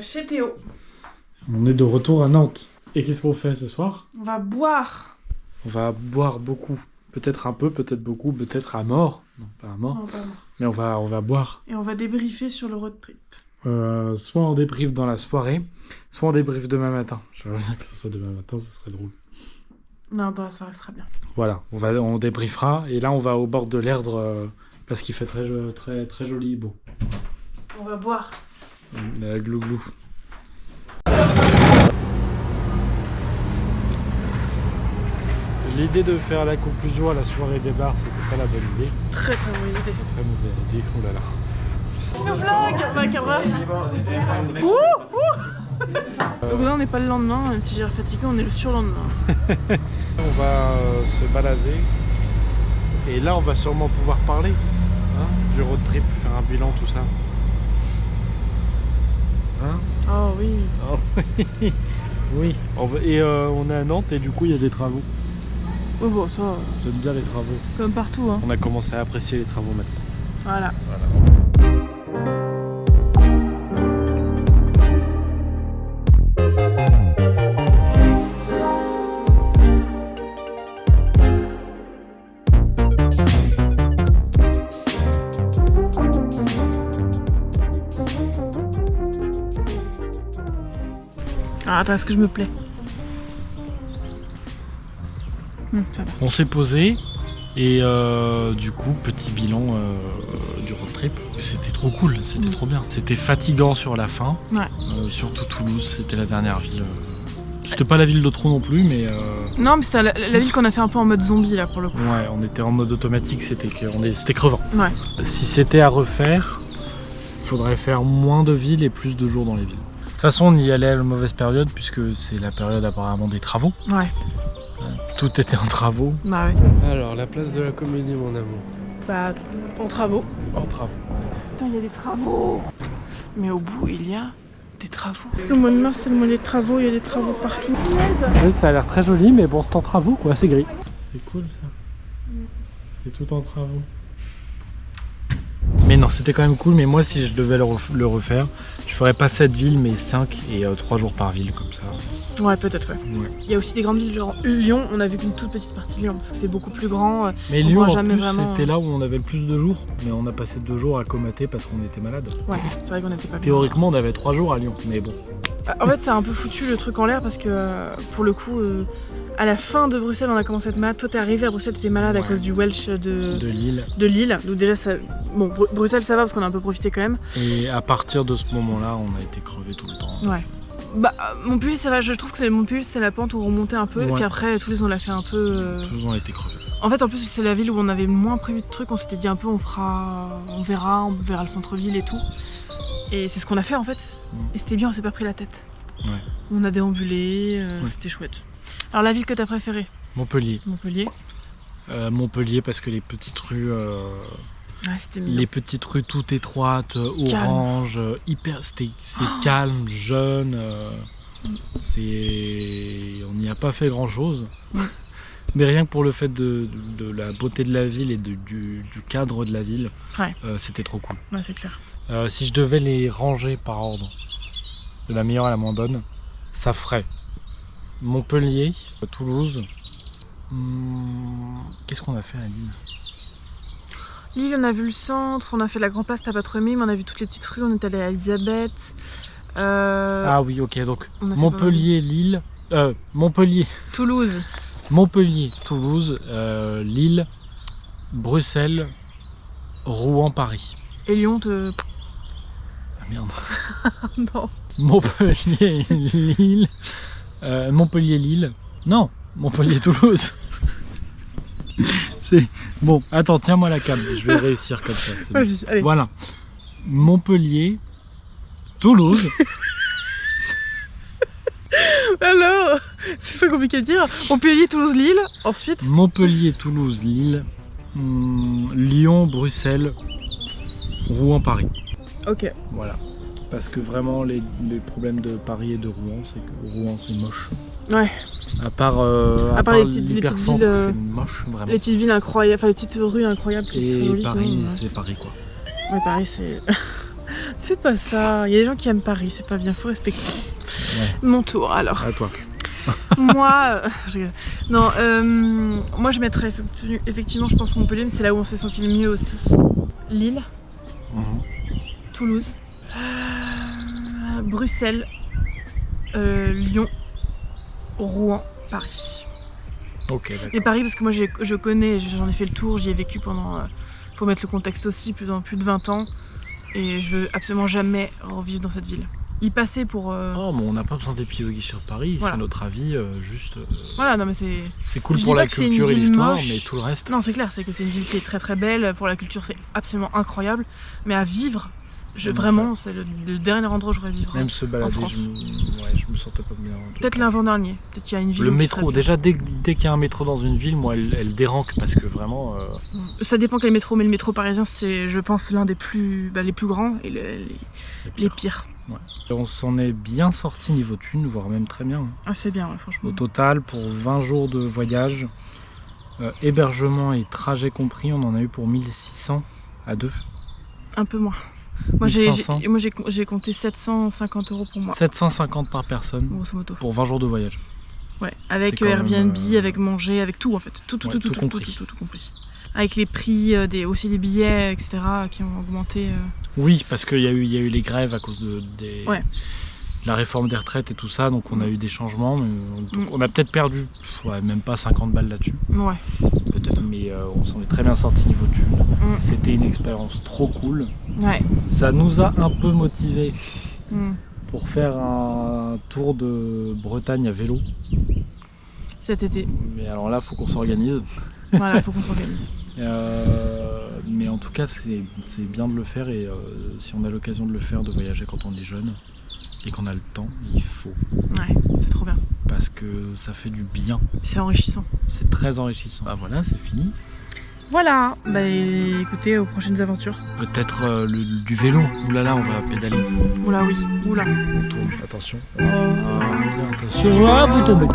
chez Théo. On est de retour à Nantes. Et qu'est-ce qu'on fait ce soir? On va boire. On va boire beaucoup. Peut-être un peu, peut-être beaucoup, peut-être à mort. Non, pas à mort. Non, pas mort. Mais on va boire. Et on va débriefer sur le road trip. Soit on débriefe dans la soirée, soit on débriefe demain matin. J'aimerais bien que ce soit demain matin, ce serait drôle. Non, dans la soirée, ce sera bien. Voilà, on débriefera. Et là, on va au bord de l'Erdre parce qu'il fait très joli et beau. On va boire. Glou glou. L'idée de faire la conclusion à la soirée des bars, c'était pas la bonne idée. Très mauvaise idée. Très mauvaise idée, oh là là. Nos vlogs, bah Camara. Donc là on n'est pas le lendemain, même si j'ai l'air fatigué, on est le surlendemain. On va se balader et là on va sûrement pouvoir parler du road trip, faire un bilan, tout ça. Hein? Oh oui. Oh, oui. Et on est à Nantes et du coup il y a des travaux. Oh bon, ça. J'aime bien les travaux. Comme partout, hein. On a commencé à apprécier les travaux maintenant. Voilà. Ah, attends, est-ce que je me plais? Ça va. On s'est posé et du coup petit bilan du road trip. C'était trop cool, c'était trop bien. C'était fatigant sur la fin. Ouais. Surtout Toulouse, c'était la dernière ville. C'était pas la ville de trop non plus, mais non, mais c'était la ville qu'on a fait un peu en mode zombie là pour le coup. ouais, on était en mode automatique, c'était crevant. Ouais. Si c'était à refaire, il faudrait faire moins de villes et plus de jours dans les villes. De toute façon, on y allait à la mauvaise période puisque c'est la période apparemment des travaux. Ouais. Tout était en travaux. Bah ouais. Alors, la place de la Comédie, mon amour. Bah, en travaux. En travaux. Putain, il y a des travaux. Mais au bout, il y a des travaux. Le mois de mars, c'est le mois des travaux, il y a des travaux partout. Oui, ça a l'air très joli, mais bon, c'est en travaux, quoi, c'est gris. C'est cool, ça. C'est tout en travaux. Mais non, c'était quand même cool, mais moi, si je devais le refaire, je ferais pas 7 villes, mais 5 et 3 jours par ville, comme ça. Ouais, peut-être, ouais. Il y a aussi des grandes villes, genre Lyon, on a vu qu'une toute petite partie de Lyon, parce que c'est beaucoup plus grand. Mais Lyon, en jamais plus, vraiment... c'était là où on avait le plus de jours, mais on a passé 2 jours à comater parce qu'on était malade. Ouais, c'est vrai qu'on n'était pas bien. Théoriquement, on avait 3 jours à Lyon, mais bon. En fait, c'est un peu foutu le truc en l'air, parce que, pour le coup, à la fin de Bruxelles, on a commencé à être malade. Toi, t'es arrivé à Bruxelles, t'étais malade à cause du Welsh de Lille. De Lille. Donc déjà, ça... bon, Bruxelles, ça va, parce qu'on a un peu profité quand même. Et à partir de ce moment-là, on a été crevés tout le temps. Ouais. Bah, Montpellier, ça va, je trouve que Montpellier, c'est la pente où on remontait un peu, et puis après, Toulouse, on l'a fait un peu... Toulouse, on a été crevés. En fait, en plus, c'est la ville où on avait moins prévu de trucs, on s'était dit un peu, on verra le centre-ville et tout. Et c'est ce qu'on a fait, en fait. Et c'était bien, on s'est pas pris la tête. Ouais. On a déambulé, c'était chouette. Alors, la ville que t'as préférée? Montpellier. Montpellier. Montpellier, parce que les petites rues... Ouais, c'était mignon. Les petites rues toutes étroites, orange, hyper, c'était calme, jeune. On n'y a pas fait grand chose. Mais rien que pour le fait de la beauté de la ville et du cadre de la ville, c'était trop cool. Ouais, c'est clair. Si je devais les ranger par ordre, de la meilleure à la moins bonne, ça ferait Montpellier, Toulouse. Qu'est-ce qu'on a fait à Lille? Lille, on a vu le centre, on a fait la Grand Place, t'as pas trop aimé, mais on a vu toutes les petites rues, on est allé à Elisabeth. Ah oui, ok, donc Montpellier, Lille, Montpellier, Toulouse. Montpellier, Toulouse, Lille, Bruxelles, Rouen, Paris. Et Lyon, Ah merde. non. Montpellier, Lille, Montpellier, Lille, non, Montpellier, Toulouse. C'est... Bon, attends, tiens-moi la cam, je vais réussir comme ça. Vas-y, allez. Voilà. Montpellier, Toulouse. Alors, c'est pas compliqué à dire. Montpellier, Toulouse, Lille, ensuite. Montpellier, Toulouse, Lille, Lyon, Bruxelles, Rouen, Paris. Ok. Voilà. Parce que vraiment, les problèmes de Paris et de Rouen, c'est que Rouen, c'est moche. Ouais. À part les petites villes, c'est moche, vraiment. Les petites villes incroyables, enfin les petites rues incroyables. Et Paris, c'est Paris, quoi. Ouais, Paris, c'est... Fais pas ça. Il y a des gens qui aiment Paris, c'est pas bien, faut respecter. Ouais. Mon tour alors. À toi. Moi, je rigole. Non, moi je mettrais effectivement, je pense Montpellier, mais c'est là où on s'est senti le mieux aussi. Lille, Toulouse, Bruxelles, Lyon, Rouen, Paris. Ok, d'accord. Et Paris parce que moi je connais, j'en ai fait le tour, j'y ai vécu pendant, faut mettre le contexte aussi, plus de 20 ans. Et je veux absolument jamais revivre dans cette ville. Y passer pour... Oh, mais on n'a pas besoin d'épiloguer sur Paris, Voilà. c'est notre avis, juste... Voilà, non mais c'est... C'est cool Je pour dis la pas que c'est une culture et ville l'histoire, moche. mais tout le reste... Non, c'est clair, c'est que c'est une ville qui est très très belle, pour la culture c'est absolument incroyable, mais à vivre, vraiment, c'est le dernier endroit où je voudrais vivre. Même se balader, France. je me sentais pas bien. Peut-être l'avant-dernier, peut-être qu'il y a une ville Le où métro, ce serait déjà dès qu'il y a un métro dans une ville, moi elle déranque parce que vraiment... bien. Ça dépend quel métro, mais le métro parisien c'est, je pense, l'un des plus, les plus grands et les pires. Ouais. Et on s'en est bien sorti niveau thunes, voire même très bien. Ah, c'est bien, ouais, franchement. Au total, pour 20 jours de voyage, hébergement et trajet compris, on en a eu pour 1600 à deux. Un peu moins. Moi 1500. j'ai compté 750 € pour moi, 750 par personne grosso modo. pour 20 jours de voyage. Ouais, avec C'est quand Airbnb, même, avec manger, avec tout en fait. Tout Ouais, tout compris. compris. Avec les prix aussi des billets, etc. qui ont augmenté. Oui, parce qu'il y a eu les grèves à cause de la réforme des retraites et tout ça, donc on a eu des changements, mais on a peut-être perdu même pas 50 balles là-dessus. Ouais, peut-être. Mais on s'en est très bien sorti niveau thunes. C'était une expérience trop cool. Ouais. Ça nous a un peu motivés Mm. pour faire un tour de Bretagne à vélo. Cet été. Mais alors là, faut qu'on s'organise. Voilà, faut qu'on s'organise. Mais en tout cas, c'est bien de le faire et si on a l'occasion de le faire, de voyager quand on est jeune et qu'on a le temps, il faut. Ouais, c'est trop bien. Parce que ça fait du bien. C'est enrichissant. C'est très enrichissant. Ah voilà, c'est fini. Voilà, bah écoutez, aux prochaines aventures. Peut-être du vélo. Oulala, on va pédaler. Oula oui, oula. On tourne, attention. Oh. Attention, ah, vous tombez.